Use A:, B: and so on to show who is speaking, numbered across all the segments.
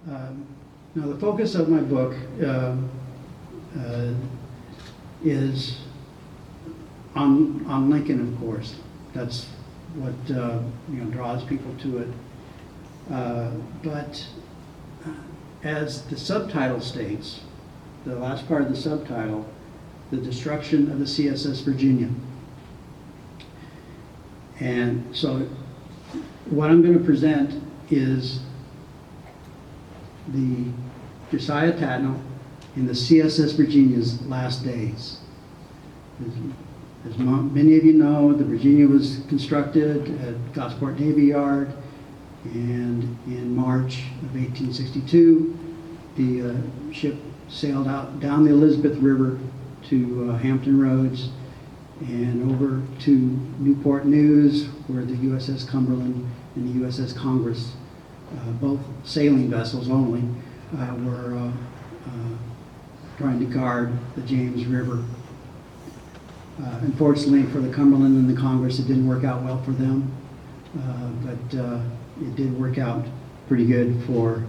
A: Now the focus of my book is on Lincoln, of course. That's what draws people to it. But as the subtitle states, the last part of the subtitle, the destruction of the CSS Virginia. And so what I'm going to present is the Josiah Tatna in the CSS Virginia's last days. As many of you know, the Virginia was constructed at Gosport Navy Yard, and in March of 1862, the ship sailed out down the Elizabeth River to Hampton Roads and over to Newport News, where the USS Cumberland and the USS Congress, both sailing vessels only, were trying to guard the James River. Unfortunately for the Cumberland and the Congress, it didn't work out well for them, but it did work out pretty good for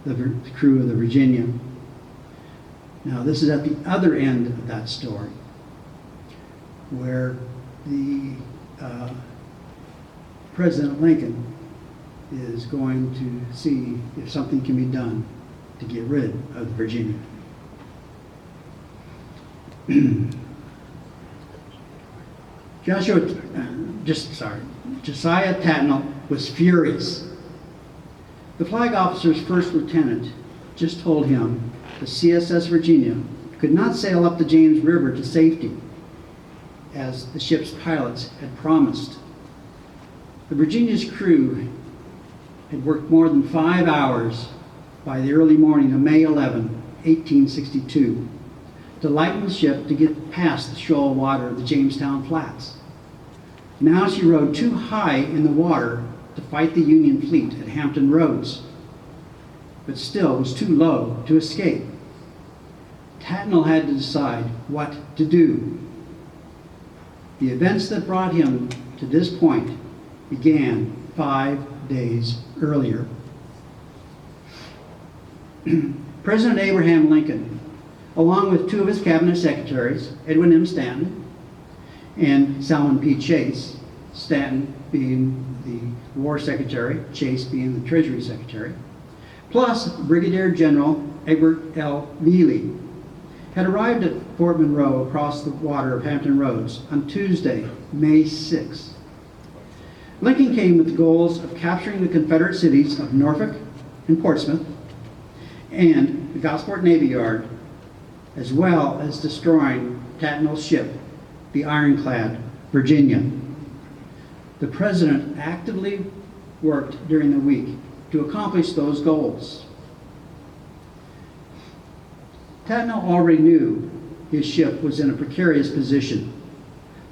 A: the crew of the Virginia. Now this is at the other end of that story, where the President Lincoln is going to see if something can be done to get rid of the Virginia. Josiah Tatna was furious. The flag officer's first lieutenant just told him the CSS Virginia could not sail up the James River to safety, as the ship's pilots had promised. The Virginia's crew had worked more than 5 hours by the early morning of May 11, 1862, to lighten the ship to get past the shoal water of the Jamestown Flats. Now she rode too high in the water to fight the Union fleet at Hampton Roads, but still was too low to escape. Tatna had to decide what to do. The events that brought him to this point began 5 days earlier. President Abraham Lincoln, along with 2 of his cabinet secretaries, Edwin M. Stanton and Salmon P. Chase, Stanton being the War Secretary, Chase being the Treasury Secretary, plus Brigadier General Egbert L. Neely, had arrived at Fort Monroe across the water of Hampton Roads on Tuesday, May 6. Lincoln came with the goals of capturing the Confederate cities of Norfolk and Portsmouth and the Gosport Navy Yard, as well as destroying Tatna's ship, the ironclad Virginia. The president actively worked during the week to accomplish those goals. Tatna already knew his ship was in a precarious position.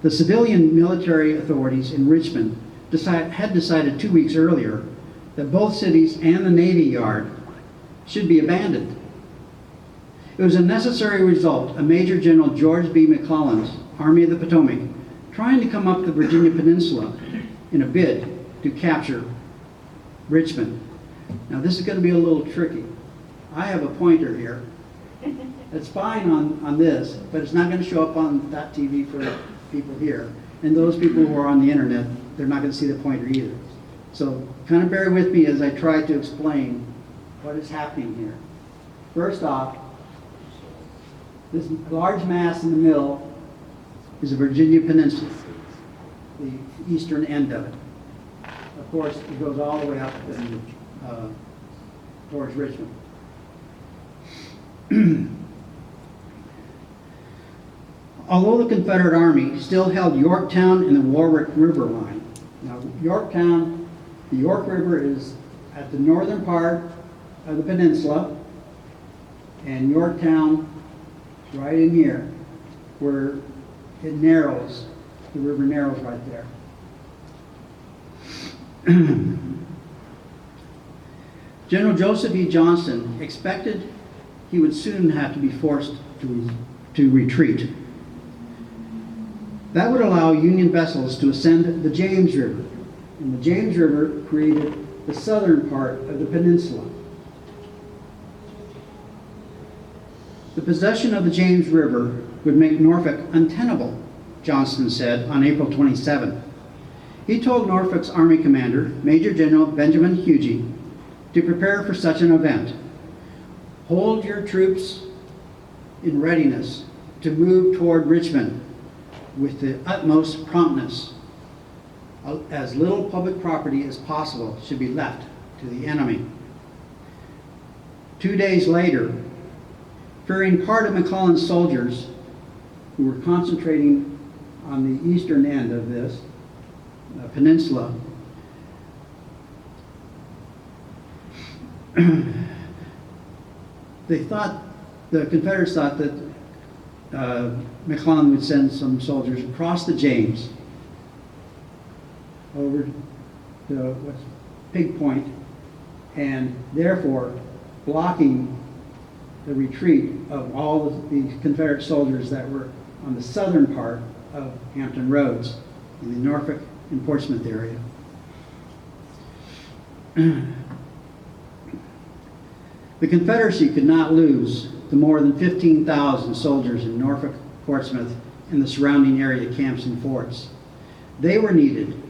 A: The civilian military authorities in Richmond had decided 2 weeks earlier that both cities and the Navy Yard should be abandoned. It was a necessary result of Major General George B. McClellan's Army of the Potomac trying to come up the Virginia Peninsula in a bid to capture Richmond. Now this is going to be a little tricky. I have a pointer here. It's fine on this, but it's not going to show up on that TV for people here. And those people who are on the internet, they're not going to see the pointer either. So kind of bear with me as I try to explain what is happening here. First off, this large mass in the middle is the Virginia Peninsula, the eastern end of it. Of course, it goes all the way up towards Richmond. Although the Confederate Army still held Yorktown and the Warwick River line. Now, Yorktown, the York River is at the northern part of the peninsula, and Yorktown is right in here, where it narrows, the river narrows right there. General Joseph E. Johnston expected he would soon have to be forced to retreat. That would allow Union vessels to ascend the James River, and the James River created the southern part of the peninsula. The possession of the James River would make Norfolk untenable, Johnston said on April 27. He told Norfolk's Army commander, Major General Benjamin Huger, to prepare for such an event. Hold your troops in readiness to move toward Richmond with the utmost promptness. As little public property as possible should be left to the enemy. 2 days later, fearing part of McClellan's soldiers, who were concentrating on the eastern end of this peninsula, the Confederates thought that McClellan would send some soldiers across the James over to what's Pig Point, and therefore blocking the retreat of all of the Confederate soldiers that were on the southern part of Hampton Roads in the Norfolk and Portsmouth area. The Confederacy could not lose the more than 15,000 soldiers in Norfolk, Portsmouth, and the surrounding area camps and forts. They were needed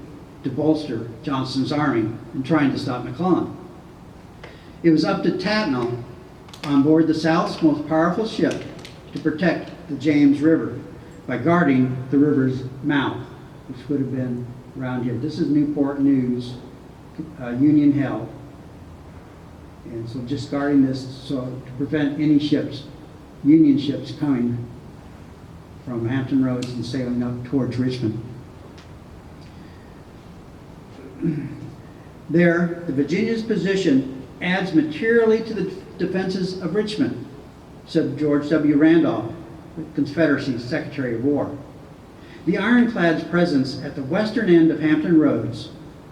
A: to bolster Johnston's army in trying to stop McClellan. It was up to Tatna on board the South's most powerful ship to protect the James River by guarding the river's mouth, which would have been around here. This is Newport News, Union held. And so just guarding this so to prevent any ships, Union ships, coming from Hampton Roads and sailing up towards Richmond. There, the Virginia's position adds materially to the defenses of Richmond, said George W. Randolph, the Confederacy's Secretary of War. The ironclad's presence at the western end of Hampton Roads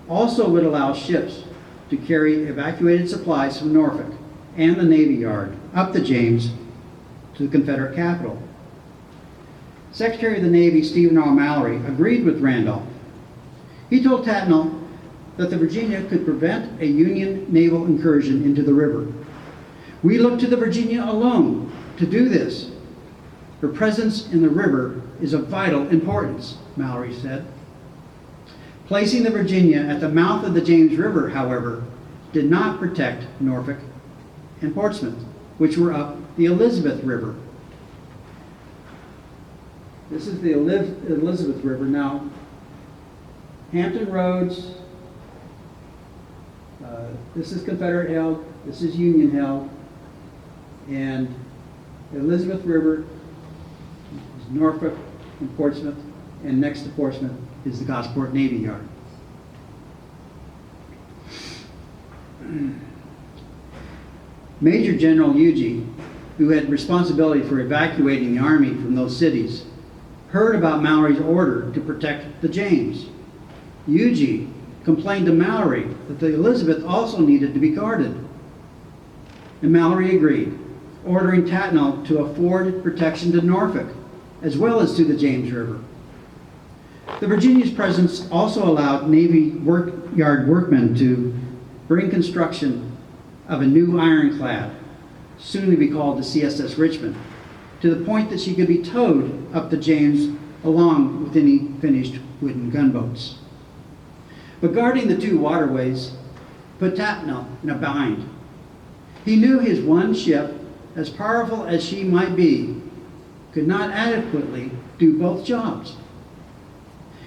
A: also would allow ships to carry evacuated supplies from Norfolk and the Navy Yard up the James to the Confederate capital. Secretary of the Navy Stephen R. Mallory agreed with Randolph. He told Tatna that the Virginia could prevent a Union naval incursion into the river. We look to the Virginia alone to do this. Her presence in the river is of vital importance, Mallory said. Placing the Virginia at the mouth of the James River, however, did not protect Norfolk and Portsmouth, which were up the Elizabeth River. This is the Elizabeth River. Now, Hampton Roads, this is Confederate held, this is Union held, and the Elizabeth River is Norfolk and Portsmouth, and next to Portsmouth is the Gosport Navy Yard. Major General Huger, who had responsibility for evacuating the army from those cities, heard about Mallory's order to protect the James. Huger complained to Mallory that the Elizabeth also needed to be guarded. And Mallory agreed, ordering Tatna to afford protection to Norfolk, as well as to the James River. The Virginia's presence also allowed Navy Yard workmen to bring construction of a new ironclad, soon to be called the CSS Richmond, to the point that she could be towed up the James along with any finished wooden gunboats. But guarding the two waterways put Tatna in a bind. He knew his one ship, as powerful as she might be, could not adequately do both jobs.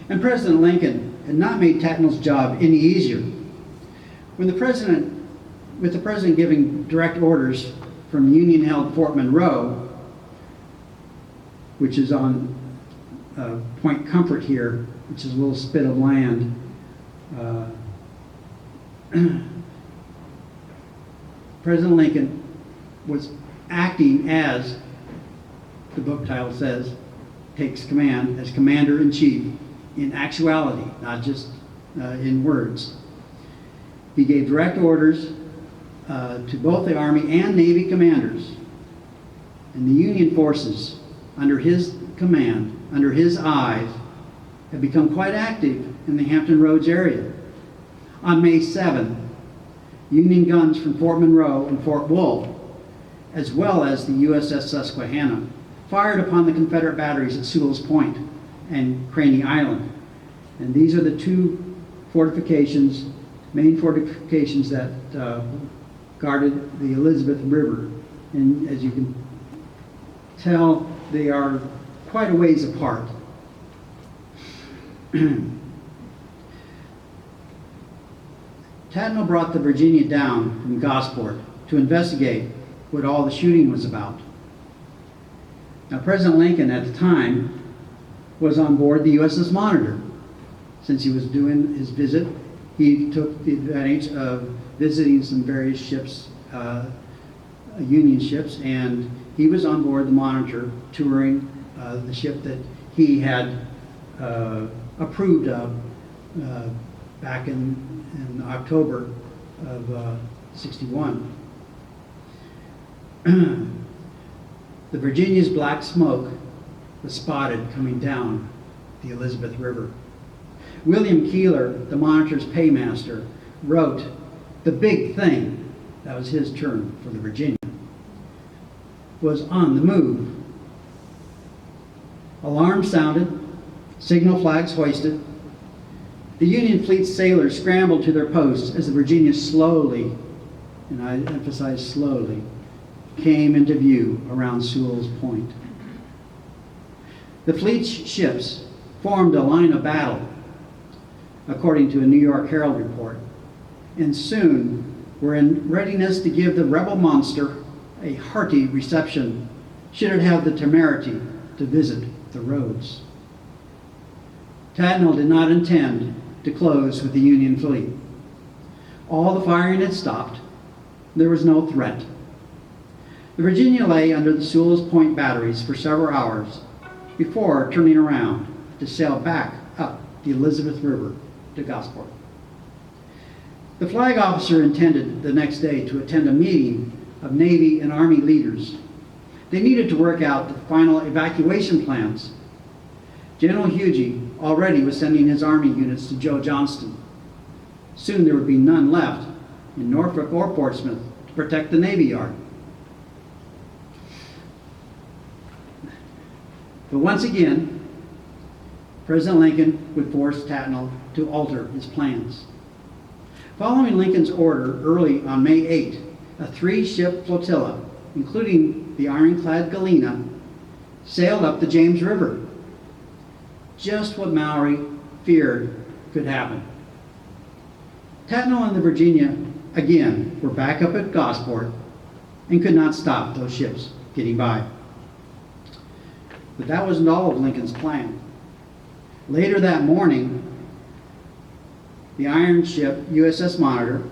A: And President Lincoln had not made Tatna's job any easier. With the president giving direct orders from Union-held Fort Monroe, which is on Point Comfort here, which is a little spit of land, President Lincoln was acting as, the book title says, takes command as commander-in-chief in actuality, not just in words. He gave direct orders to both the Army and Navy commanders, and the Union forces under his command, under his eyes, have become quite active in the Hampton Roads area. On May 7, Union guns from Fort Monroe and Fort Wool, as well as the USS Susquehanna, fired upon the Confederate batteries at Sewell's Point and Craney Island. And these are the two fortifications, main fortifications that guarded the Elizabeth River. And as you can tell, they are quite a ways apart. Tatna brought the Virginia down from Gosport to investigate what all the shooting was about. Now, President Lincoln at the time was on board the USS Monitor. Since he was doing his visit, he took the advantage of visiting some various ships, Union ships, and he was on board the Monitor touring the ship that he had approved of back in October of '61. The Virginia's black smoke was spotted coming down the Elizabeth River. William Keeler, the Monitor's paymaster, wrote, "The big thing," that was his term for the Virginia, "was on the move." Alarms sounded, signal flags hoisted. The Union fleet's sailors scrambled to their posts as the Virginia slowly, and I emphasize slowly, came into view around Sewell's Point. The fleet's ships formed a line of battle, according to a New York Herald report, and soon were in readiness to give the rebel monster a hearty reception should it have the temerity to visit the roads. Tatna did not intend to close with the Union fleet. All the firing had stopped. There was no threat. The Virginia lay under the Sewell's Point batteries for several hours before turning around to sail back up the Elizabeth River to Gosport. The flag officer intended the next day to attend a meeting of Navy and Army leaders. They needed to work out the final evacuation plans. General Huger already was sending his Army units to Joe Johnston. Soon there would be none left in Norfolk or Portsmouth to protect the Navy Yard. But once again, President Lincoln would force Tatna to alter his plans. Following Lincoln's order early on May 8, a 3-ship flotilla, including the ironclad Galena, sailed up the James River. Just what Mallory feared could happen. Tatna and the Virginia, again, were back up at Gosport and could not stop those ships getting by. But that wasn't all of Lincoln's plan. Later that morning, the iron ship USS Monitor,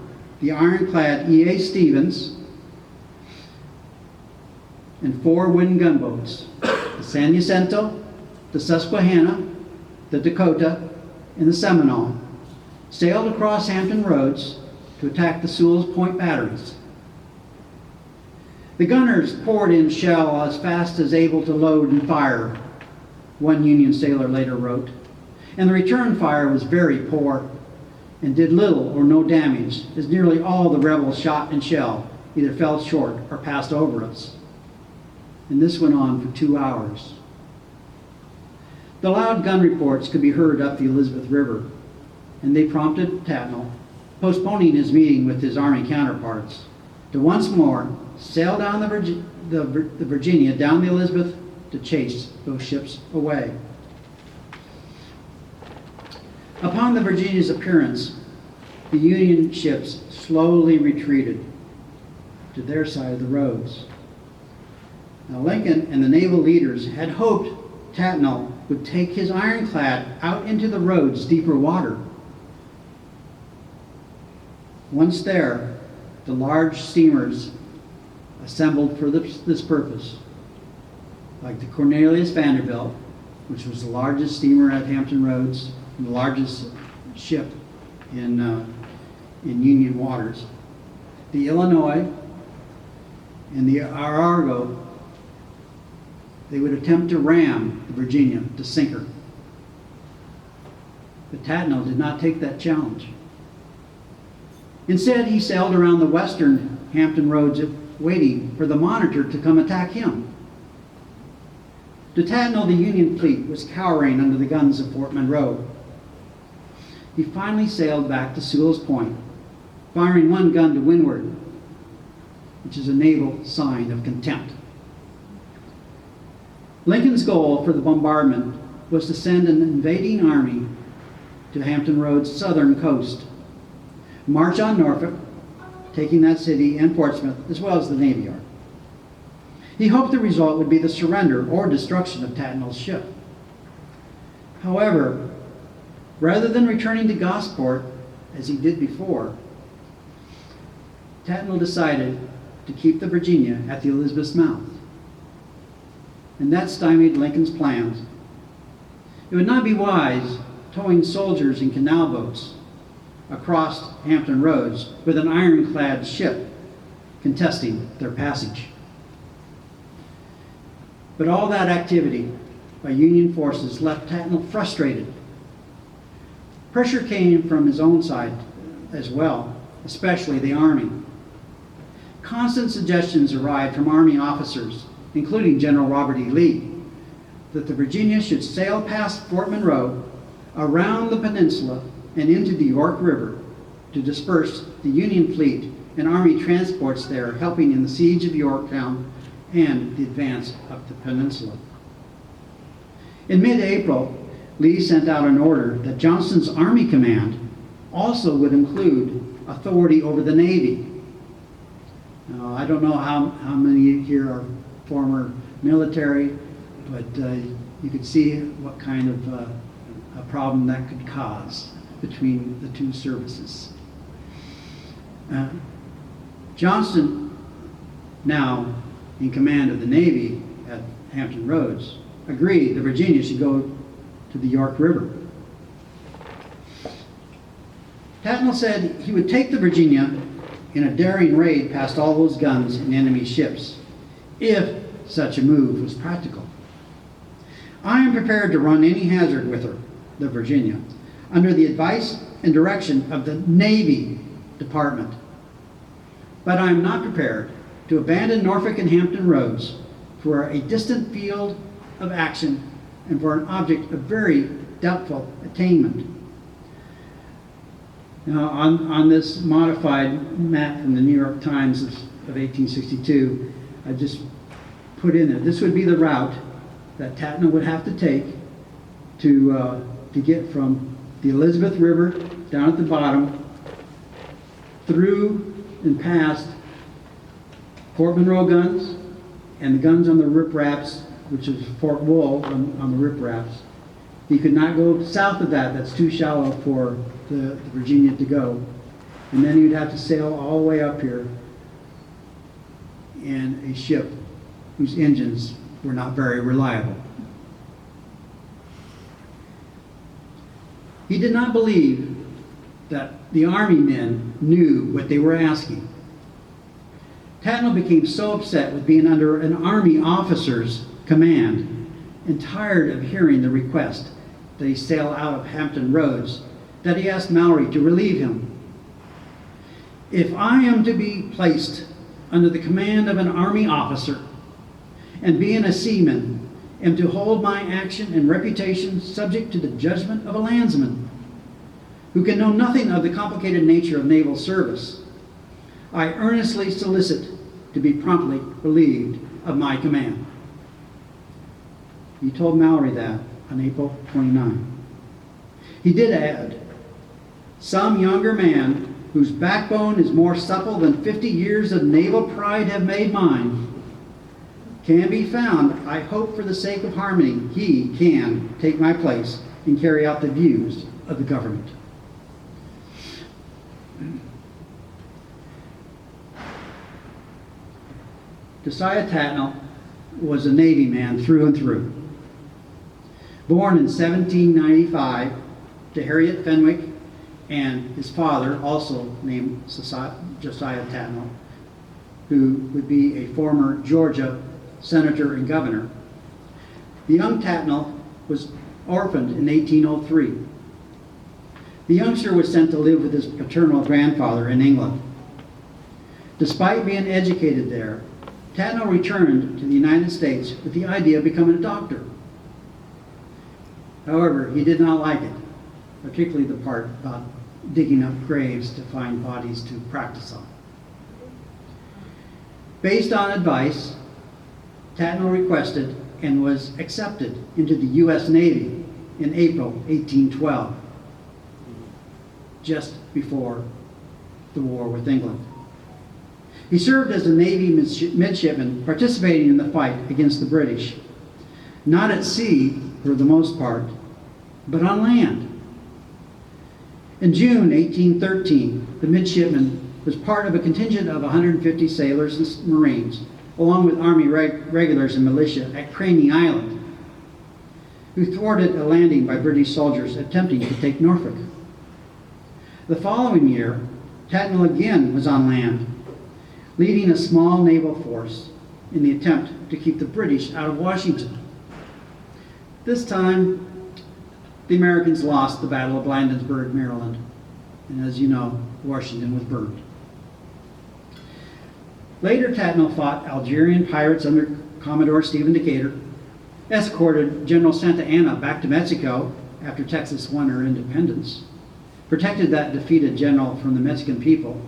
A: the ironclad E.A. Stevens, and 4 wooden gunboats, the San Jacinto, the Susquehanna, the Dakota, and the Seminole, sailed across Hampton Roads to attack the Sewell's Point batteries. The gunners poured in shell as fast as able to load and fire, one Union sailor later wrote, and the return fire was very poor and did little or no damage, as nearly all the rebel shot and shell either fell short or passed over us. And this went on for 2 hours. The loud gun reports could be heard up the Elizabeth River, and they prompted Tatna, postponing his meeting with his Army counterparts, to once more sail down the Virginia down the Elizabeth to chase those ships away. Upon the Virginia's appearance, the Union ships slowly retreated to their side of the roads. Now, Lincoln and the naval leaders had hoped Tatna would take his ironclad out into the road's deeper water. Once there, the large steamers assembled for this purpose, like the Cornelius Vanderbilt, which was the largest steamer at Hampton Roads and the largest ship in Union waters, the Illinois, and the Arago. They would attempt to ram the Virginia to sink her. But Tatna did not take that challenge. Instead, he sailed around the western Hampton Roads waiting for the Monitor to come attack him. To Tatna, the Union fleet was cowering under the guns of Fort Monroe. He finally sailed back to Sewell's Point, firing one gun to windward, which is a naval sign of contempt. Lincoln's goal for the bombardment was to send an invading army to Hampton Roads' southern coast, march on Norfolk, taking that city and Portsmouth, as well as the Navy Yard. He hoped the result would be the surrender or destruction of Tatnall's ship. However, rather than returning to Gosport, as he did before, Tatnall decided to keep the Virginia at the Elizabeth's mouth. And that stymied Lincoln's plans. It would not be wise towing soldiers in canal boats across Hampton Roads with an ironclad ship contesting their passage. But all that activity by Union forces left Tatnall frustrated. Pressure came from his own side as well, especially the Army. Constant suggestions arrived from Army officers, including General Robert E. Lee, that the Virginia should sail past Fort Monroe, around the peninsula, and into the York River to disperse the Union fleet and Army transports there, helping in the siege of Yorktown and the advance up the peninsula. In mid-April, Lee sent out an order that Johnston's Army Command also would include authority over the Navy. Now, I don't know how many here are former military, but you could see what kind of a problem that could cause between the two services. Johnston, now in command of the Navy at Hampton Roads, agreed the Virginia should go to the York River. Tatnall said he would take the Virginia in a daring raid past all those guns and enemy ships, if such a move was practical. I am prepared to run any hazard with her, the Virginia, under the advice and direction of the Navy Department. But I am not prepared to abandon Norfolk and Hampton Roads for a distant field of action and for an object of very doubtful attainment. Now, on this modified map from the New York Times of 1862, I just put in there, this would be the route that Tatna would have to take to get from the Elizabeth River down at the bottom through and past Fort Monroe guns and the guns on the ripraps, which is Fort Wool on the ripraps. He could not go south of that. That's too shallow for the Virginia to go. And then he would have to sail all the way up here in a ship whose engines were not very reliable. He did not believe that the Army men knew what they were asking. Tatnall became so upset with being under an Army officer's command and tired of hearing the request that he sail out of Hampton Roads that he asked Mallory to relieve him. If I am to be placed under the command of an Army officer and being a seaman am to hold my action and reputation subject to the judgment of a landsman who can know nothing of the complicated nature of naval service, I earnestly solicit to be promptly relieved of my command. He told Mallory that on April 29. He did add, some younger man whose backbone is more supple than 50 years of naval pride have made mine can be found. I hope for the sake of harmony he can take my place and carry out the views of the government. Josiah Tatna was a Navy man through and through. Born in 1795 to Harriet Fenwick and his father, also named Josiah Tatna, who would be a former Georgia senator and governor. The young Tatna was orphaned in 1803. The youngster was sent to live with his paternal grandfather in England. Despite being educated there, Tatna returned to the United States with the idea of becoming a doctor. However, he did not like it, particularly the part about digging up graves to find bodies to practice on. Based on advice, Tatna requested and was accepted into the U.S. Navy in April 1812, just before the war with England. He served as a Navy midshipman participating in the fight against the British, not at sea for the most part, but on land. In June 1813, the midshipman was part of a contingent of 150 sailors and Marines, along with Army regulars and militia at Craney Island, who thwarted a landing by British soldiers attempting to take Norfolk. The following year, Tatna again was on land, leading a small naval force in the attempt to keep the British out of Washington. This time, the Americans lost the Battle of Bladensburg, Maryland, and as you know, Washington was burned. Later, Tatna fought Algerian pirates under Commodore Stephen Decatur, escorted General Santa Anna back to Mexico after Texas won her independence, protected that defeated general from the Mexican people,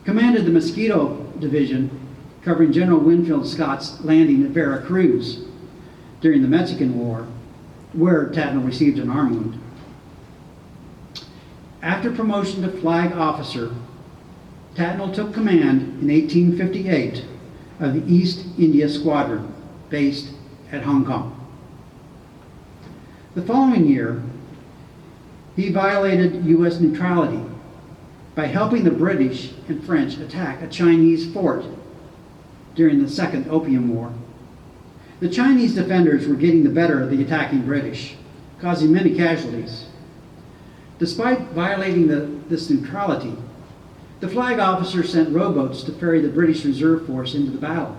A: commanded the Mosquito Division, covering General Winfield Scott's landing at Veracruz during the Mexican War, where Tatna received an arm wound. After promotion to flag officer, Tatna took command in 1858 of the East India Squadron, based at Hong Kong. The following year, he violated U.S. neutrality by helping the British and French attack a Chinese fort during the Second Opium War. The Chinese defenders were getting the better of the attacking British, causing many casualties. Despite violating this neutrality, the flag officer sent rowboats to ferry the British reserve force into the battle.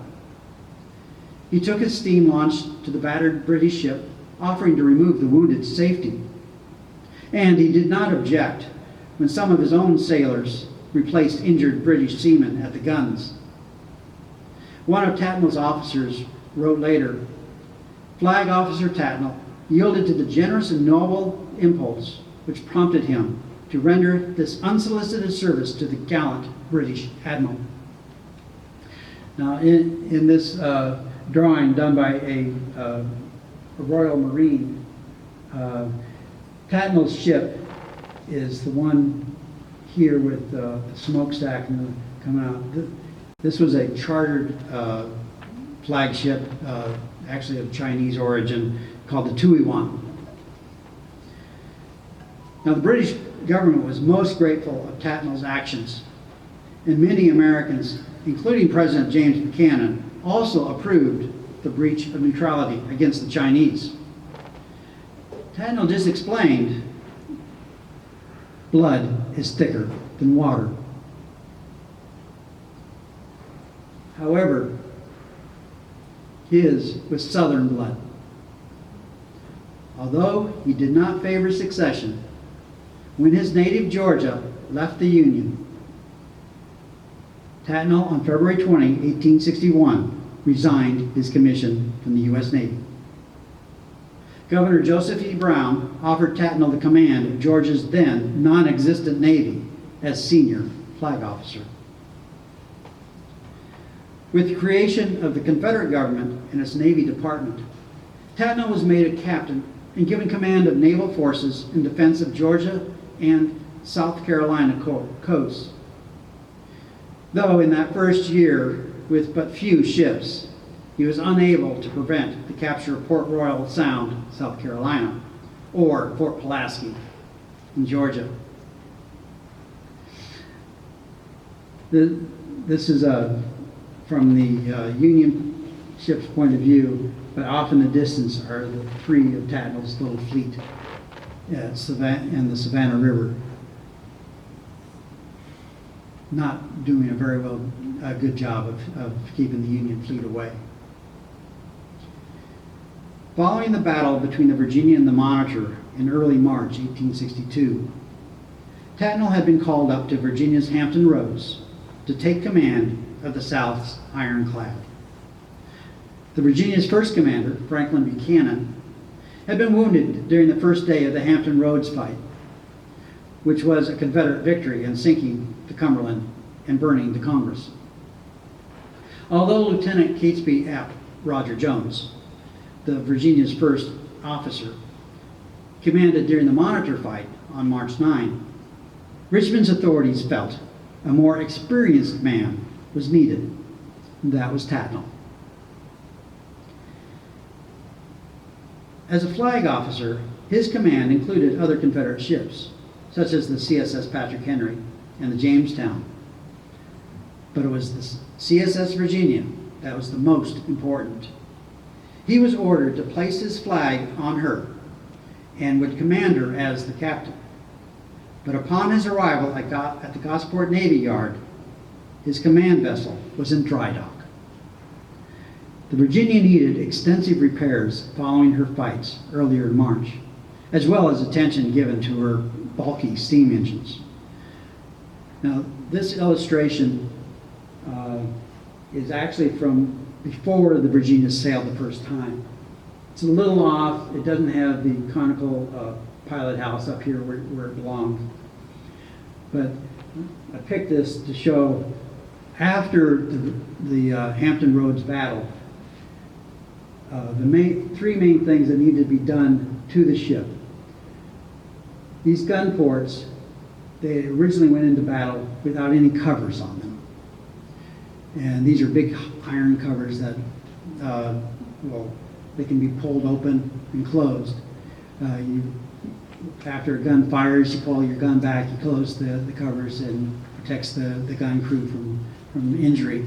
A: He took his steam launch to the battered British ship, offering to remove the wounded to safety. And he did not object when some of his own sailors replaced injured British seamen at the guns. One of Tatna's officers wrote later, "Flag Officer Tatna yielded to the generous and noble impulse which prompted him to render this unsolicited service to the gallant British Admiral." Now, in this drawing done by a Royal Marine, Tatna's ship is the one here with the smokestack coming out. This was a chartered flagship, actually of Chinese origin, called the Tuiwan. Now, the British government was most grateful of Tatna's actions, and many Americans, including President James Buchanan, also approved the breach of neutrality against the Chinese. Tatna just explained, blood is thicker than water. However, his was Southern blood. Although he did not favor secession, when his native Georgia left the Union, Tatna on February 20, 1861, resigned his commission from the U.S. Navy. Governor Joseph E. Brown offered Tatna the command of Georgia's then non-existent Navy as senior flag officer. With the creation of the Confederate government and its Navy Department, Tatna was made a captain and given command of naval forces in defense of Georgia and South Carolina coasts. Though in that first year, with but few ships, he was unable to prevent the capture of Port Royal Sound, South Carolina, or Fort Pulaski in Georgia. This is from the Union ship's point of view, but off in the distance are the three of Tatna's little fleet at the Savannah River. Not doing a good job of keeping the Union fleet away. Following the battle between the Virginia and the Monitor in early March 1862, Tatna had been called up to Virginia's Hampton Roads to take command of the South's ironclad. The Virginia's first commander, Franklin Buchanan, had been wounded during the first day of the Hampton Roads fight, which was a Confederate victory in sinking the Cumberland and burning the Congress. Although Lieutenant Catesby Ap Roger Jones, the Virginia's first officer, commanded during the Monitor fight on March 9, Richmond's authorities felt a more experienced man was needed. That was Tatna. As a flag officer, his command included other Confederate ships, such as the CSS Patrick Henry and the Jamestown. But it was the CSS Virginia that was the most important. He was ordered to place his flag on her and would command her as the captain. But upon his arrival at the Gosport Navy Yard, his command vessel was in dry dock. The Virginia needed extensive repairs following her fights earlier in March, as well as attention given to her bulky steam engines. Now, this illustration is actually from before the Virginia sailed the first time. It's a little off. It doesn't have the conical pilot house up here where it belonged. But I picked this to show after the Hampton Roads battle, three main things that needed to be done to the ship. These gun ports, they originally went into battle without any covers on them. And these are big iron covers that, they can be pulled open and closed. After a gun fires, you pull your gun back, you close the covers, and protects the gun crew from injury.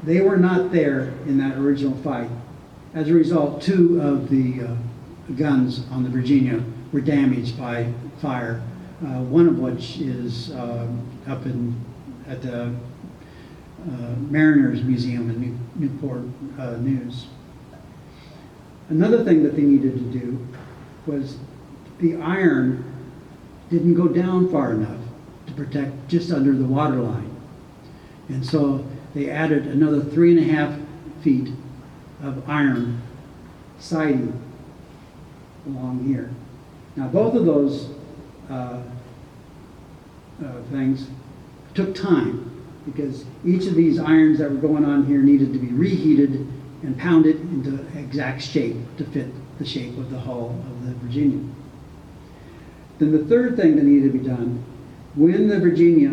A: They were not there in that original fight. As a result, two of the guns on the Virginia were damaged by fire, one of which is up at the Mariners Museum in Newport News. Another thing that they needed to do was the iron didn't go down far enough to protect just under the waterline. And so they added another 3.5 feet of iron siding along here. Now both of those things took time because each of these irons that were going on here needed to be reheated and pounded into exact shape to fit the shape of the hull of the Virginia. Then the third thing that needed to be done, when the Virginia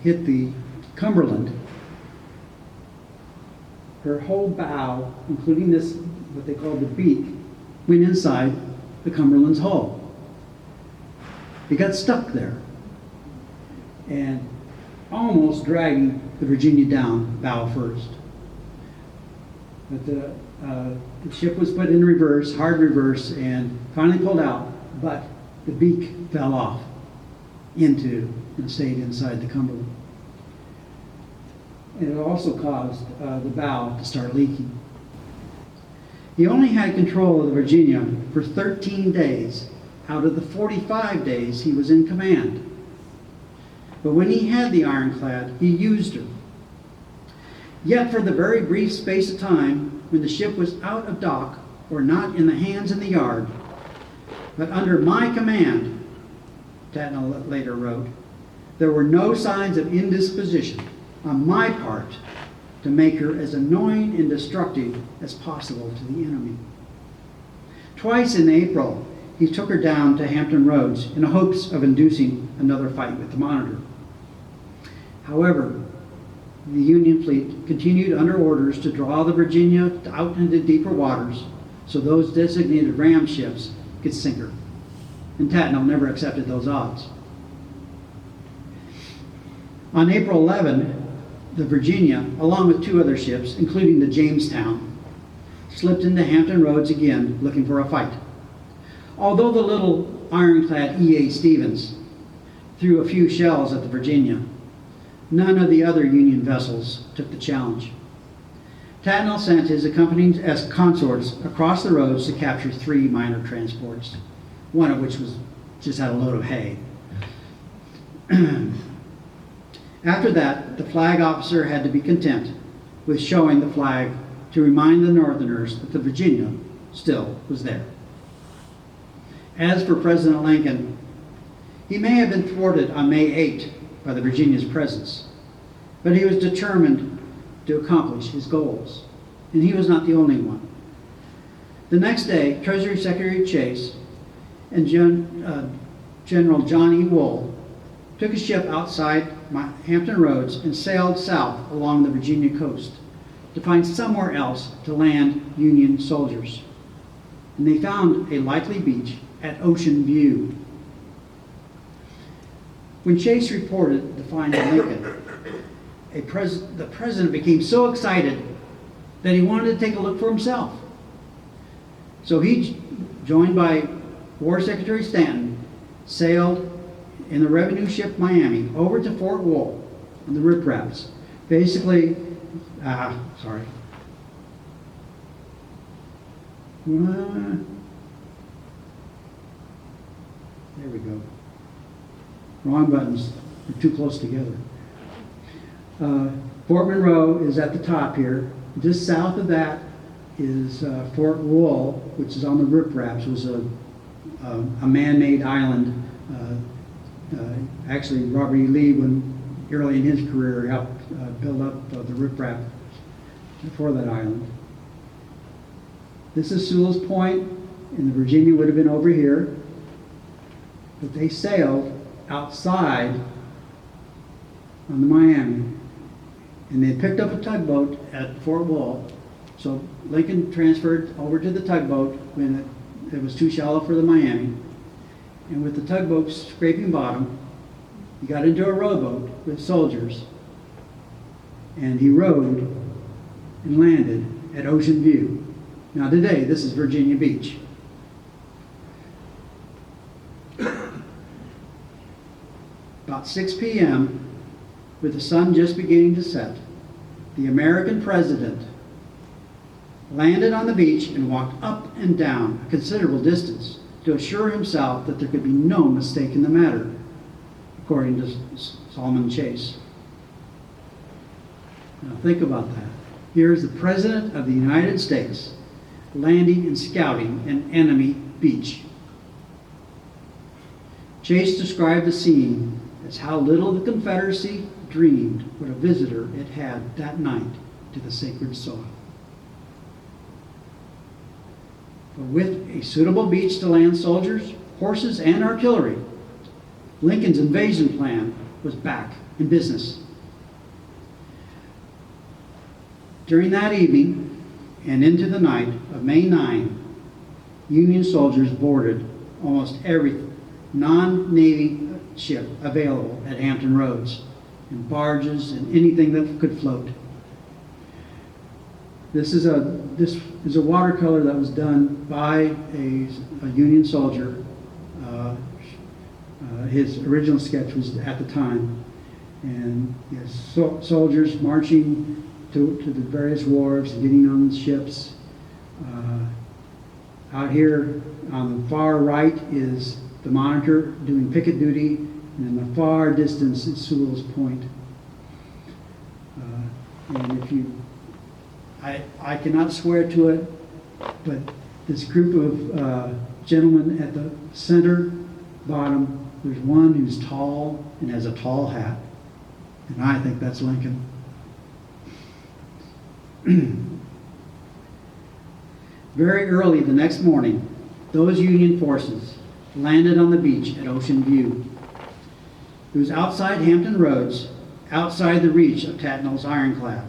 A: hit the Cumberland, her whole bow, including this, what they call the beak, went inside the Cumberland's hull. It got stuck there and almost dragging the Virginia down bow first. But the ship was put in reverse, hard reverse, and finally pulled out, but the beak fell off into and stayed inside the Cumberland. And it also caused the bow to start leaking. He only had control of the Virginia for 13 days out of the 45 days he was in command. But when he had the ironclad, he used her. Yet for the very brief space of time when the ship was out of dock or not in the hands in the yard, but under my command, Tatna later wrote, there were no signs of indisposition on my part to make her as annoying and destructive as possible to the enemy. Twice in April, he took her down to Hampton Roads in hopes of inducing another fight with the Monitor. However, the Union fleet continued under orders to draw the Virginia out into deeper waters so those designated ram ships could sink her. And Tatna never accepted those odds. On April 11, the Virginia, along with two other ships, including the Jamestown, slipped into Hampton Roads again looking for a fight. Although the little ironclad E.A. Stevens threw a few shells at the Virginia, none of the other Union vessels took the challenge. Tatna sent his accompanying consorts across the roads to capture 3 minor transports, one of which just had a load of hay. After that, the flag officer had to be content with showing the flag to remind the Northerners that the Virginia still was there. As for President Lincoln, he may have been thwarted on May 8 by the Virginia's presence, but he was determined to accomplish his goals, and he was not the only one. The next day, Treasury Secretary Chase and General John E. Wool took a ship outside Hampton Roads and sailed south along the Virginia coast to find somewhere else to land Union soldiers. And they found a likely beach at Ocean View. When Chase reported the find of Lincoln, the president became so excited that he wanted to take a look for himself. So he, joined by War Secretary Stanton, sailed in the revenue ship Miami over to Fort Wool on the Rip Raps. Basically, there we go. Wrong buttons. They're too close together. Fort Monroe is at the top here. Just south of that is Fort Wool, which is on the Rip Raps. It was a man-made island. Actually, Robert E. Lee, early in his career, helped build up the Rip Rap for that island. This is Sewell's Point, and the Virginia would have been over here. But they sailed outside on the Miami, and they picked up a tugboat at Fort Wool. So Lincoln transferred over to the tugboat when it was too shallow for the Miami. And with the tugboat scraping bottom, he got into a rowboat with soldiers, and he rowed and landed at Ocean View. Now today, this is Virginia Beach. About 6 p.m., with the sun just beginning to set, the American president landed on the beach and walked up and down a considerable distance to assure himself that there could be no mistake in the matter, according to Solomon Chase. Now think about that. Here's the President of the United States landing and scouting an enemy beach. Chase described the scene as how little the Confederacy dreamed what a visitor it had that night to the sacred soil. But with a suitable beach to land soldiers, horses, and artillery, Lincoln's invasion plan was back in business. During that evening and into the night of May 9, Union soldiers boarded almost every non-Navy ship available at Hampton Roads, and barges and anything that could float. This is a watercolor that was done by a Union soldier. His original sketch was at the time, and soldiers marching to the various wharves, getting on the ships. Out here on the far right is the Monitor doing picket duty, and in the far distance is Sewell's Point. And if you, I cannot swear to it, but this group of gentlemen at the center bottom, there's one who's tall and has a tall hat, and I think that's Lincoln. Very early the next morning, those Union forces landed on the beach at Ocean View. It was outside Hampton Roads, outside the reach of Tatnall's ironclad.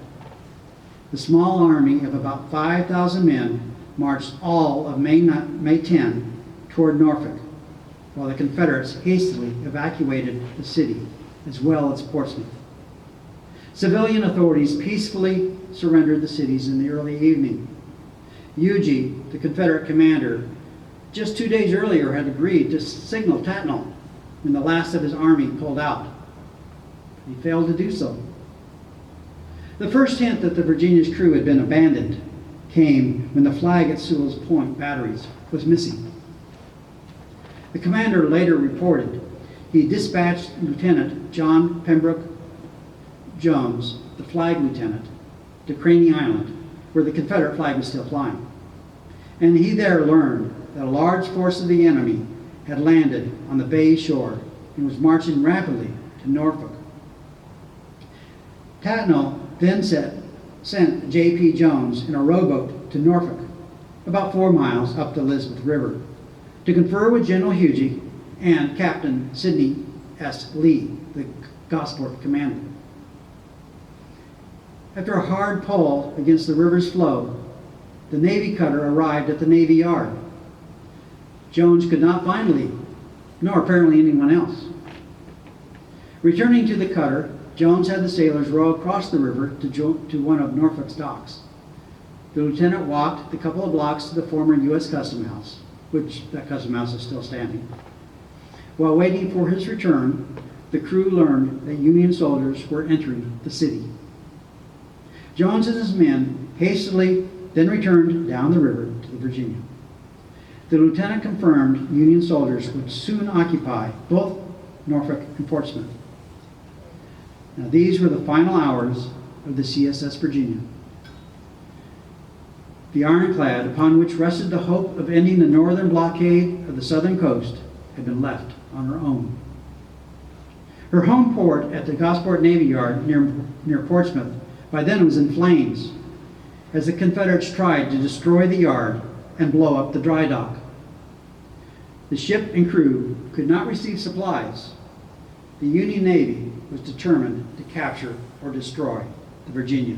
A: The small army of about 5,000 men marched all of May 10 toward Norfolk, while the Confederates hastily evacuated the city, as well as Portsmouth. Civilian authorities peacefully surrendered the cities in the early evening. Huger, the Confederate commander, just 2 days earlier had agreed to signal Tatnall when the last of his army pulled out. He failed to do so. The first hint that the Virginia's crew had been abandoned came when the flag at Sewell's Point batteries was missing. The commander later reported he dispatched Lieutenant John Pembroke Jones, the flag lieutenant, to Craney Island, where the Confederate flag was still flying. And he there learned that a large force of the enemy had landed on the bay shore and was marching rapidly to Norfolk. Tatna then sent J.P. Jones in a rowboat to Norfolk, about 4 miles up the Elizabeth River, to confer with General Huger and Captain Sidney S. Lee, the Gosport commander. After a hard pull against the river's flow, the Navy cutter arrived at the Navy Yard. Jones could not find Lee, nor apparently anyone else. Returning to the cutter, Jones had the sailors row across the river to one of Norfolk's docks. The lieutenant walked the couple of blocks to the former U.S. Custom House, which that custom house is still standing. While waiting for his return, the crew learned that Union soldiers were entering the city. Jones and his men hastily then returned down the river to the Virginia. The lieutenant confirmed Union soldiers would soon occupy both Norfolk and Portsmouth. Now, these were the final hours of the CSS Virginia. The ironclad, upon which rested the hope of ending the northern blockade of the southern coast, had been left on her own. Her home port at the Gosport Navy Yard near Portsmouth by then was in flames as the Confederates tried to destroy the yard and blow up the dry dock. The ship and crew could not receive supplies. The Union Navy was determined to capture or destroy the Virginia.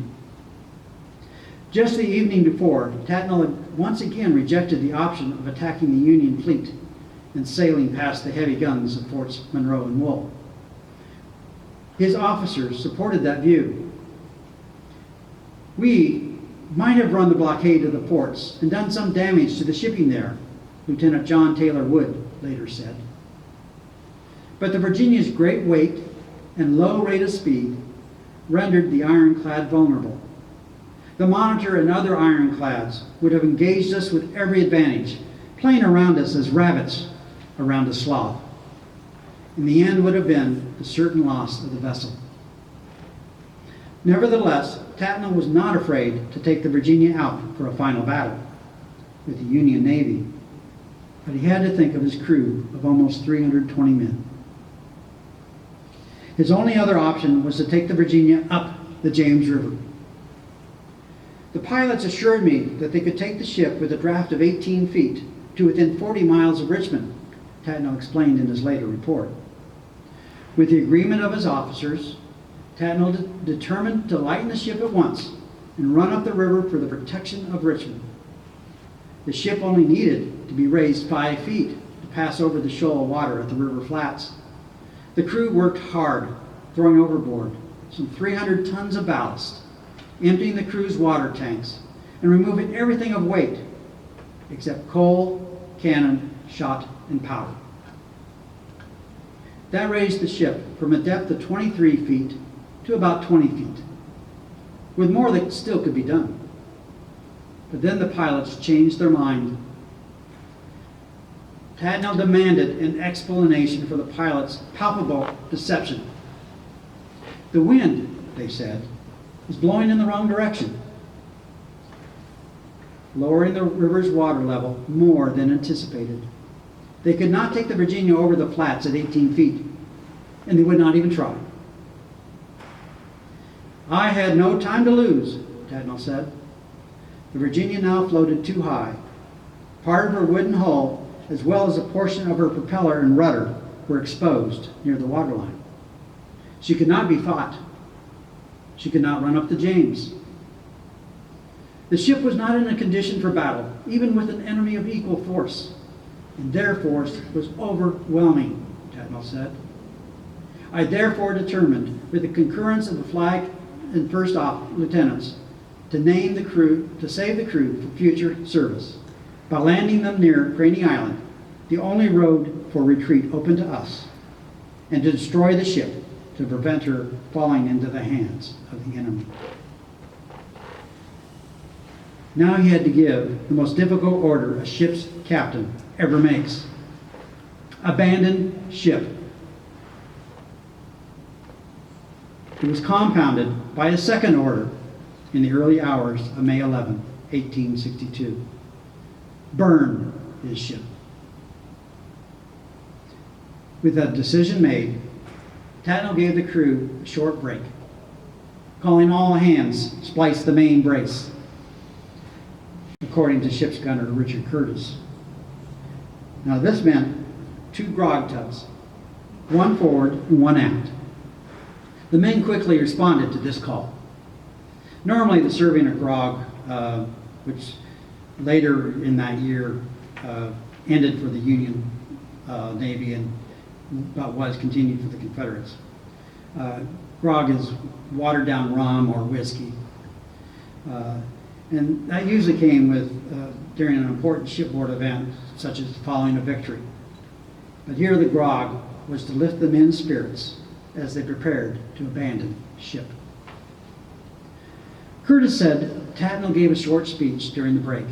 A: Just the evening before, Tatna had once again rejected the option of attacking the Union fleet and sailing past the heavy guns of Forts Monroe and Wool. His officers supported that view. "We might have run the blockade of the ports and done some damage to the shipping there," Lieutenant John Taylor Wood later said. But the Virginia's great weight and low rate of speed rendered the ironclad vulnerable. The Monitor and other ironclads would have engaged us with every advantage, playing around us as rabbits around a sloth. And the end would have been the certain loss of the vessel. Nevertheless, Tatna was not afraid to take the Virginia out for a final battle with the Union Navy, but he had to think of his crew of almost 320 men. His only other option was to take the Virginia up the James River. "The pilots assured me that they could take the ship with a draft of 18 feet to within 40 miles of Richmond," Tatna explained in his later report. With the agreement of his officers, Tatna determined to lighten the ship at once and run up the river for the protection of Richmond. The ship only needed to be raised 5 feet to pass over the shoal of water at the river flats. The crew worked hard, throwing overboard some 300 tons of ballast, emptying the crew's water tanks, and removing everything of weight except coal, cannon, shot, and powder. That raised the ship from a depth of 23 feet to about 20 feet, with more that still could be done. But then the pilots changed their mind. Tatna demanded an explanation for the pilots' palpable deception. "The wind," they said, "is blowing in the wrong direction," lowering the river's water level more than anticipated. They could not take the Virginia over the flats at 18 feet, and they would not even try. "I had no time to lose," Tatna said. The Virginia now floated too high. Part of her wooden hull, as well as a portion of her propeller and rudder, were exposed near the waterline. She could not be fought. She could not run up the James. The ship was not in a condition for battle, even with an enemy of equal force, and their force was overwhelming, Tatna said. "I therefore determined, with the concurrence of the flag and first lieutenants, to save the crew for future service by landing them near Craney Island, the only road for retreat open to us, and to destroy the ship to prevent her falling into the hands of the enemy." Now he had to give the most difficult order a ship's captain ever makes. Abandon ship. It was compounded by a second order in the early hours of May 11, 1862. Burn his ship. With that decision made, Tatna gave the crew a short break. Calling all hands, splice the main brace, according to ship's gunner Richard Curtis. Now this meant 2 grog tubs, one forward and one aft. The men quickly responded to this call. Normally the serving of grog, which later in that year ended for the Union Navy and was continued for the Confederates. Grog is watered down rum or whiskey. And that usually came with during an important shipboard event, such as following a victory. But here the grog was to lift the men's spirits as they prepared to abandon ship. Curtis said Tatna gave a short speech during the break.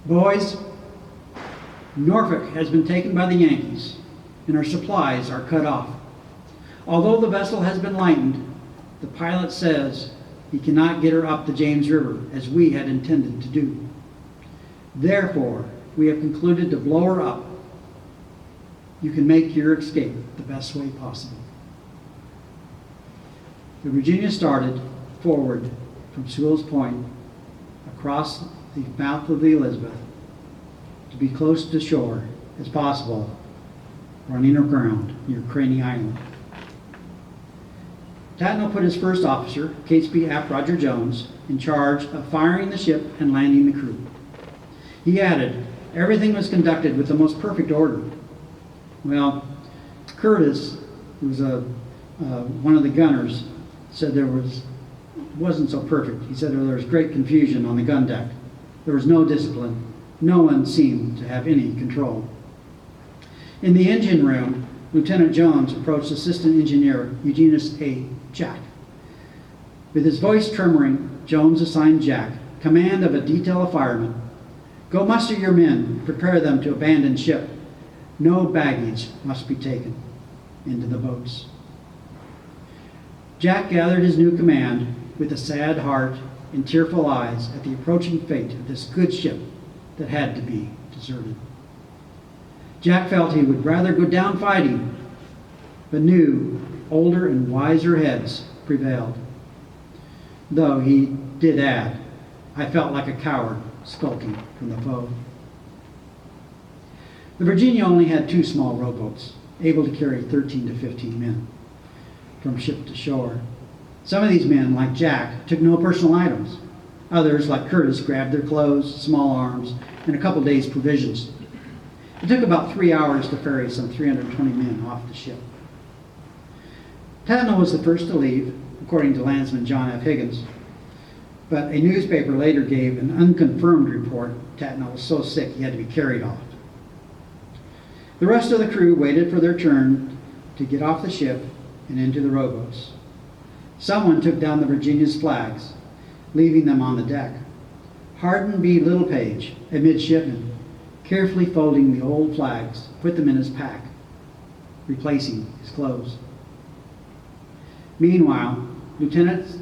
A: Boys, Norfolk has been taken by the Yankees, and our supplies are cut off. Although the vessel has been lightened, the pilot says he cannot get her up the James River as we had intended to do. Therefore, we have concluded to blow her up. You can make your escape the best way possible. The Virginia started forward from Sewell's Point across the mouth of the Elizabeth to be close to shore as possible, running aground near Craney Island. Tatna put his first officer, Catesby Aft Roger Jones, in charge of firing the ship and landing the crew. He added, everything was conducted with the most perfect order. Well, Curtis, who was one of the gunners, said wasn't so perfect. He said there was great confusion on the gun deck. There was no discipline. No one seemed to have any control. In the engine room, Lieutenant Jones approached Assistant Engineer Eugenius A. Jack. With his voice tremoring, Jones assigned Jack command of a detail of firemen. Go muster your men, prepare them to abandon ship. No baggage must be taken into the boats. Jack gathered his new command with a sad heart and tearful eyes at the approaching fate of this good ship that had to be deserted. Jack felt he would rather go down fighting, but knew older and wiser heads prevailed. Though he did add, I felt like a coward skulking from the foe. The Virginia only had 2 small rowboats, able to carry 13 to 15 men from ship to shore. Some of these men, like Jack, took no personal items. Others, like Curtis, grabbed their clothes, small arms, and a couple days' provisions. It took about 3 hours to ferry some 320 men off the ship. Tatna was the first to leave, according to Landsman John F. Higgins, but a newspaper later gave an unconfirmed report Tatna was so sick he had to be carried off. The rest of the crew waited for their turn to get off the ship and into the rowboats. Someone took down the Virginia's flags, leaving them on the deck. Hardin B. Littlepage, a midshipman, carefully folding the old flags, put them in his pack, replacing his clothes. Meanwhile, Lieutenants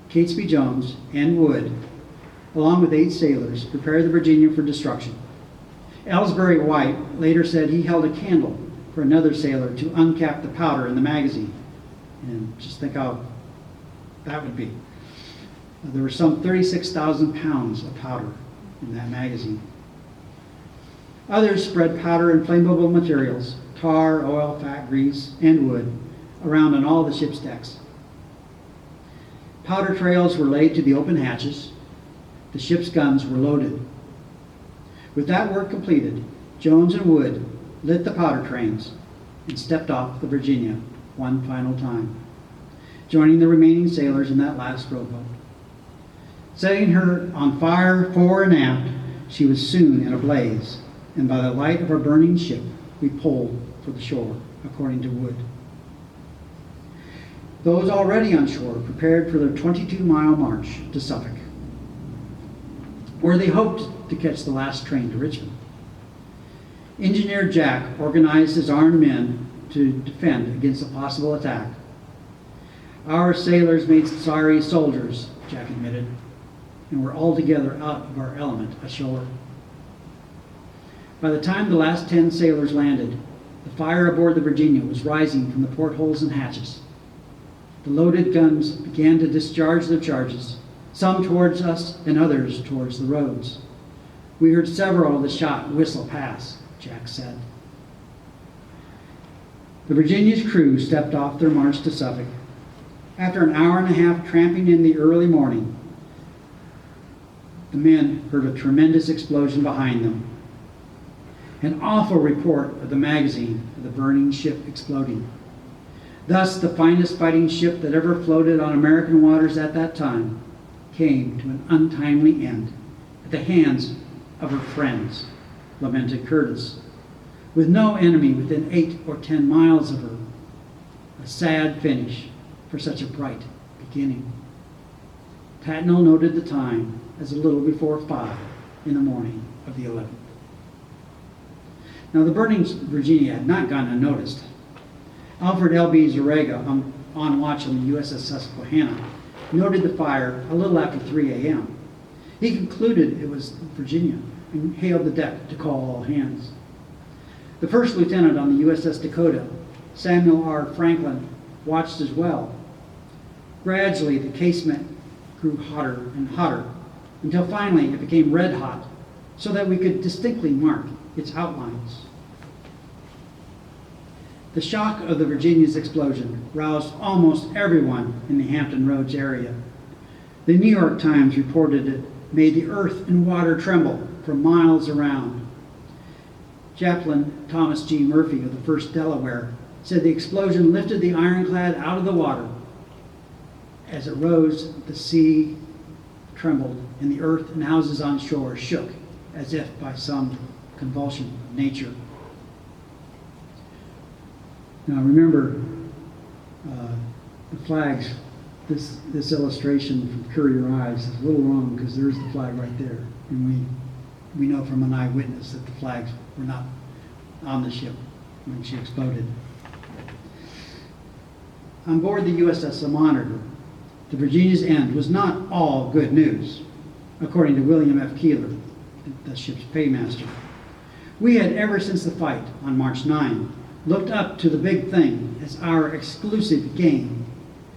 A: Catesby Jones and Wood, along with 8 sailors, prepared the Virginia for destruction. Ellsbury White later said he held a candle for another sailor to uncap the powder in the magazine. And just think how that would be. There were some 36,000 pounds of powder in that magazine. Others spread powder and flammable materials, tar, oil, fat, grease, and wood, around on all the ship's decks. Powder trails were laid to the open hatches. The ship's guns were loaded. With that work completed, Jones and Wood lit the powder trains and stepped off the Virginia one final time, joining the remaining sailors in that last rowboat. Setting her on fire fore and aft, she was soon in a blaze, and by the light of our burning ship, we pulled for the shore, according to Wood. Those already on shore prepared for their 22-mile march to Suffolk. where they hoped to catch the last train to Richmond. Engineer Jack organized his armed men to defend against a possible attack. Our sailors made sorry soldiers, Jack admitted, and were altogether out of our element ashore. By the time the last 10 sailors landed, the fire aboard the Virginia was rising from the portholes and hatches. The loaded guns began to discharge their charges, some towards us and others towards the roads. We heard several of the shot whistle past, Jack said. The Virginia's crew stepped off their march to Suffolk. After an hour and a half tramping in the early morning, the men heard a tremendous explosion behind them. An awful report of the magazine of the burning ship exploding. Thus, the finest fighting ship that ever floated on American waters at that time came to an untimely end at the hands of her friends, lamented Curtis, with no enemy within 8 or 10 miles of her. A sad finish for such a bright beginning. Tatna noted the time as a little before 5 in the morning of the 11th. Now, the burning Virginia had not gone unnoticed. Alfred L.B. Zarega, on watch on the USS Susquehanna, noted the fire a little after 3 a.m. He concluded it was Virginia and hailed the deck to call all hands. The first lieutenant on the USS Dakota, Samuel R. Franklin, watched as well. Gradually, the casement grew hotter and hotter until finally it became red hot so that we could distinctly mark its outlines. The shock of the Virginia's explosion roused almost everyone in the Hampton Roads area. The New York Times reported it made the earth and water tremble for miles around. Chaplain Thomas G. Murphy of the 1st Delaware said the explosion lifted the ironclad out of the water. As it rose, the sea trembled, and the earth and houses on shore shook as if by some convulsion of nature. Now remember, the flags, this illustration from Courier Eyes is a little wrong because there's the flag right there. And we know from an eyewitness that the flags were not on the ship when she exploded. On board the USS Monitor, the Virginia's end was not all good news, according to William F. Keeler, the ship's paymaster. We had, ever since the fight on March 9, looked up to the big thing as our exclusive game.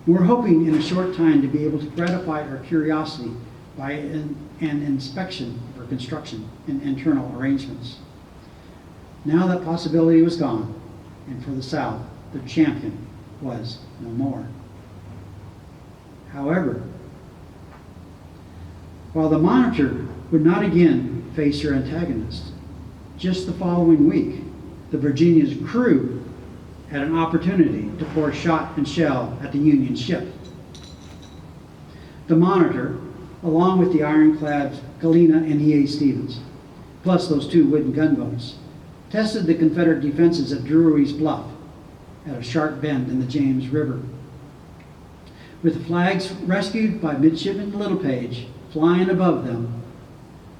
A: We were hoping in a short time to be able to gratify our curiosity by an inspection of her construction and internal arrangements. Now that possibility was gone, and for the South, their champion was no more. However, while the Monitor would not again face her antagonist, just the following week, the Virginia's crew had an opportunity to pour shot and shell at the Union ship. The Monitor, along with the ironclads Galena and E.A. Stevens, plus those 2 wooden gunboats, tested the Confederate defenses at Drury's Bluff at a sharp bend in the James River. With the flags rescued by Midshipman Littlepage flying above them,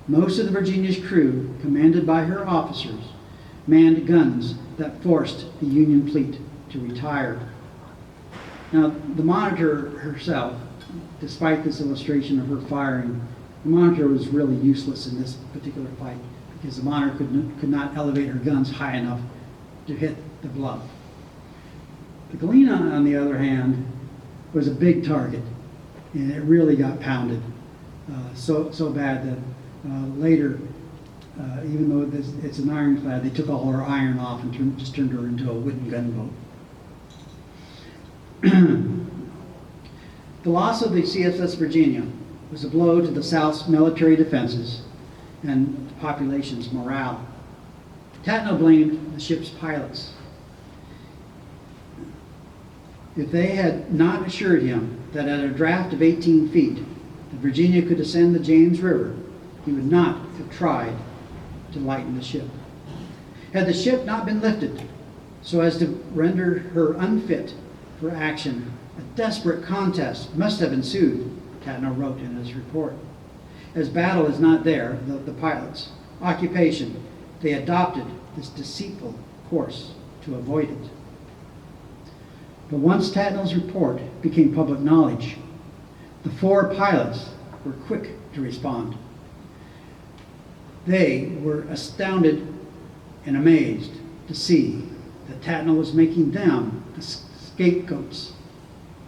A: most of the Virginia's crew, commanded by her officers, manned guns that forced the Union fleet to retire. Now, the Monitor herself, despite this illustration of her firing, the Monitor was really useless in this particular fight because the Monitor could not elevate her guns high enough to hit the bluff. The Galena, on the other hand, was a big target, and it really got pounded so bad that later, even though it's an ironclad, they took all her iron off and just turned her into a wooden gunboat. The loss of the CSS Virginia was a blow to the South's military defenses and the population's morale. Tatna blamed the ship's pilots. If they had not assured him that at a draft of 18 feet, the Virginia could ascend the James River, he would not have tried to lighten the ship. Had the ship not been lifted so as to render her unfit for action, a desperate contest must have ensued, Tatna wrote in his report. As battle is not there, the pilots' occupation, they adopted this deceitful course to avoid it. But once Tatnall's report became public knowledge, the 4 pilots were quick to respond. They were astounded and amazed to see that Tatnall was making them the scapegoats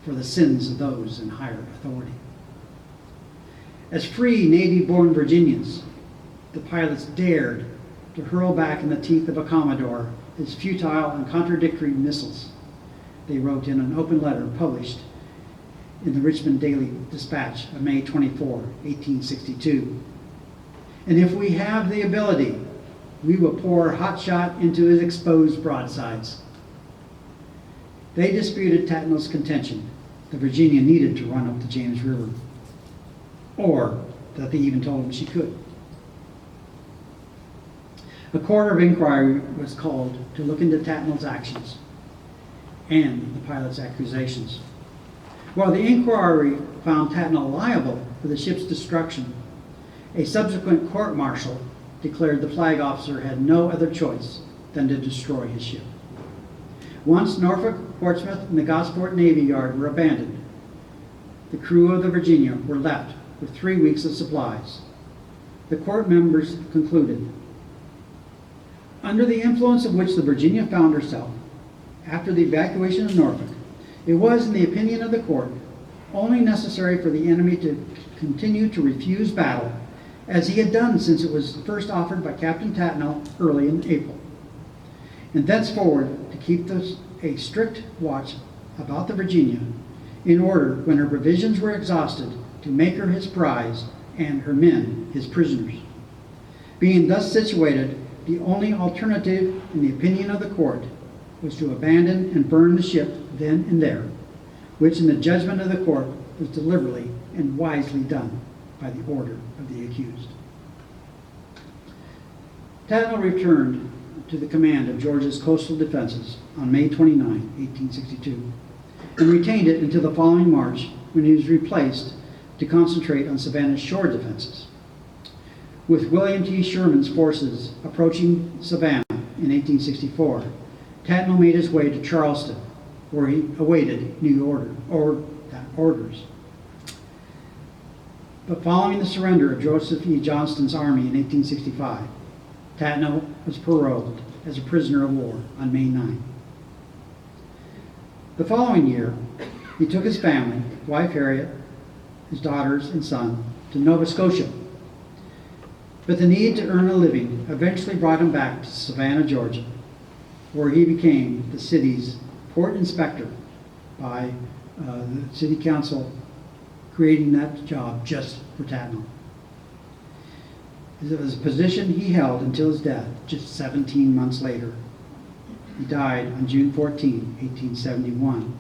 A: for the sins of those in higher authority. As free Navy-born Virginians, the pilots dared to hurl back in the teeth of a Commodore his futile and contradictory missiles. They wrote in an open letter published in the Richmond Daily Dispatch of May 24, 1862. And if we have the ability, we will pour hot shot into his exposed broadsides. They disputed Tatnall's contention that Virginia needed to run up the James River, or that they even told him she could. A court of inquiry was called to look into Tatnall's actions and the pilot's accusations. While the inquiry found Tatnall liable for the ship's destruction, a subsequent court-martial declared the flag officer had no other choice than to destroy his ship. Once Norfolk, Portsmouth, and the Gosport Navy Yard were abandoned, the crew of the Virginia were left with 3 weeks of supplies. The court members concluded, under the influence of which the Virginia found herself after the evacuation of Norfolk, it was, in the opinion of the court, only necessary for the enemy to continue to refuse battle, as he had done since it was first offered by Captain Tatnall early in April, and thenceforward to keep a strict watch about the Virginia, in order, when her provisions were exhausted, to make her his prize and her men his prisoners. Being thus situated, the only alternative, in the opinion of the court, was to abandon and burn the ship then and there, which in the judgment of the court was deliberately and wisely done by the order of the accused. Tatnall returned to the command of Georgia's coastal defenses on May 29, 1862, and retained it until the following March, when he was replaced to concentrate on Savannah's shore defenses. With William T. Sherman's forces approaching Savannah in 1864, Tatnall made his way to Charleston, where he awaited orders. But following the surrender of Joseph E. Johnston's army in 1865, Tatnall was paroled as a prisoner of war on May 9. The following year, he took his family, wife Harriet, his daughters and son, to Nova Scotia. But the need to earn a living eventually brought him back to Savannah, Georgia, where he became the city's port inspector by the city council creating that job just for Tatnall. It was a position he held until his death just 17 months later. He died on June 14, 1871.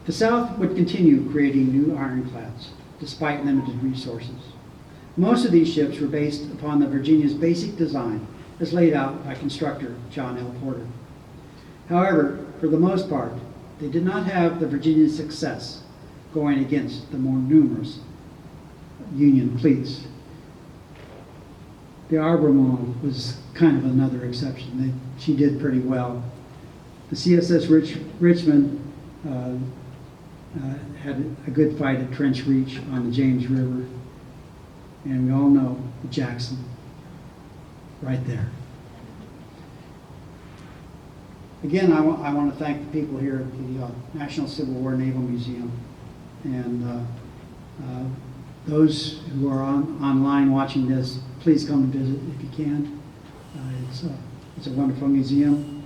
A: The South would continue creating new ironclads despite limited resources. Most of these ships were based upon the Virginia's basic design as laid out by constructor John L. Porter. However, for the most part, they did not have the Virginia's success going against the more numerous Union fleets. The Albemarle was kind of another exception. She did pretty well. The CSS Richmond had a good fight at Trench Reach on the James River, and we all know the Jackson right there. Again, I want to thank the people here at the National Civil War Naval Museum, and those who are online watching this, please come and visit if you can. It's a wonderful museum.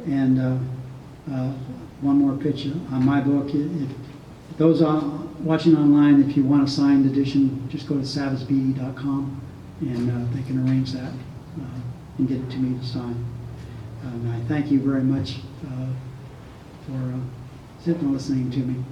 A: And one more picture on my book. If those watching online, if you want a signed edition, just go to savisbeatty.com and they can arrange that and get it to me to sign. And I thank you very much for sitting and listening to me.